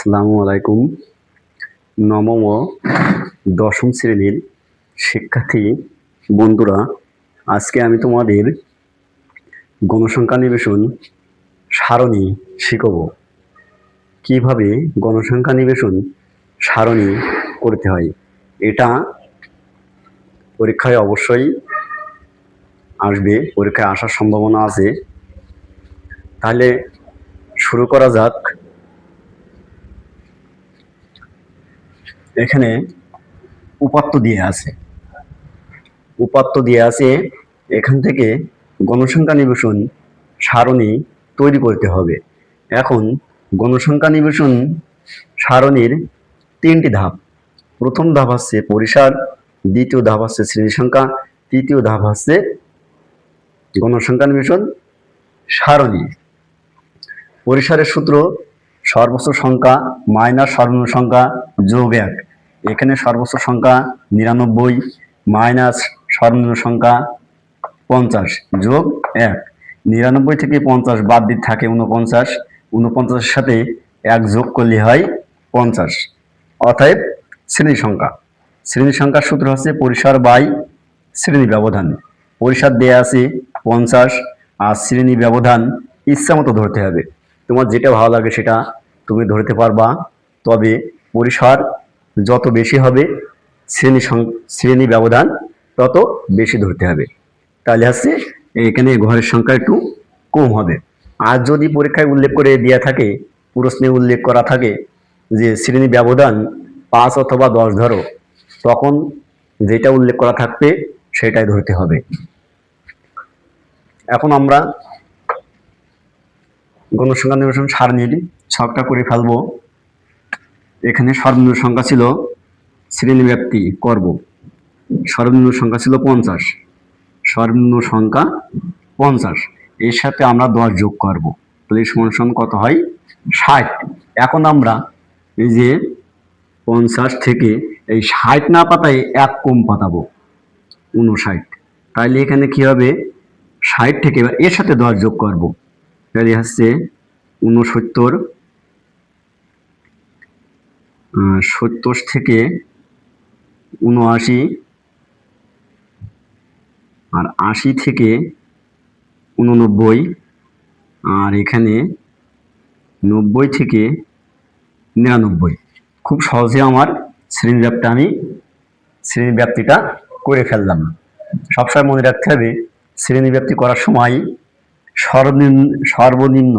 আসসালামু আলাইকুম। নবম ও দশম শ্রেণীর শিক্ষার্থী বন্ধুরা, আজকে আমি তোমাদের গণসংখ্যা নিবেশন সারণী শিখব। কিভাবে গণসংখ্যা নিবেশন সারণী করতে হয়। এটা পরীক্ষায় অবশ্যই আসবে, পরীক্ষায় আসার সম্ভাবনা আছে। তাহলে শুরু করা যাক। এখানে উপাত্ত দিয়ে আছে, এখান থেকে গণসংখ্যা নিবেশন সারণী তৈরি করতে হবে। এখন গণসংখ্যা নিবেশন সারণীর তিনটি ধাপ। প্রথম ধাপ হচ্ছে পরিসর, দ্বিতীয় ধাপ হচ্ছে শ্রেণী সংখ্যা, তৃতীয় ধাপ হচ্ছে গণসংখ্যা নিবেশন সারণী। পরিসরের সূত্র সর্বোচ্চ সংখ্যা মাইনাস সর্বনিম্ন সংখ্যা যোগ 1। এখানে সর্বোচ্চ সংখ্যা 99 মাইনাস সর্বনিম্ন সংখ্যা 50 যোগ 1। 99 থেকে 50 বাদ দিতে থাকে 49। 49-এর সাথে 1 যোগ করলে হয় 50। অতএব শ্রেণী সংখ্যা। শ্রেণী সংখ্যার সূত্র হচ্ছে পরিসর বাই শ্রেণী ব্যবধান। পরিসর দেয়া আছে 50 আর শ্রেণী ব্যবধান ইচ্ছা মতো ধরতে হবে। তোমার যেটা ভালো লাগে সেটা তুমি ধরতে পারবা, তবে পরিসর যত বেশি হবে শ্রেণী ব্যবধান তত বেশি ধরতে হবে। তাহলে হচ্ছে এখানে ঘরের সংখ্যা একটু কম হবে। আর যদি পরীক্ষায় উল্লেখ করে দেওয়া থাকে, প্রশ্নে উল্লেখ করা থাকে যে শ্রেণী ব্যবধান 5 অথবা 10 ধরো, তখন যেটা উল্লেখ করা থাকবে সেটাই ধরতে হবে। এখন আমরা গণসংখ্যা নিবেশন সারণীর ছকটা করে ফেলবো। এখানে সর্বনিম্ন সংখ্যা ছিল শ্রেণী ব্যাপ্তি করব, সর্বনিম্ন সংখ্যা ছিল 50। সর্বনিম্ন সংখ্যা 50, এর সাথে আমরা 10 যোগ করব, তাহলে সমান কত হয় 60। এখন আমরা এই যে 50 থেকে এই 60 না পাতায় 1 কম পাতাবো 59। তাইলে এখানে কি হবে 60 থেকে এর সাথে 10 যোগ করব, তাহলে হচ্ছে 69। 70 থেকে 79 আর 80 থেকে 89 আর এখানে 90 থেকে 99। খুব সহজে আমার শ্রেণী ব্যাপ্তিটা করে ফেললাম। সবসময় মনে রাখতে হবে শ্রেণী ব্যাপ্তি করার সময় সর্বনিম্ন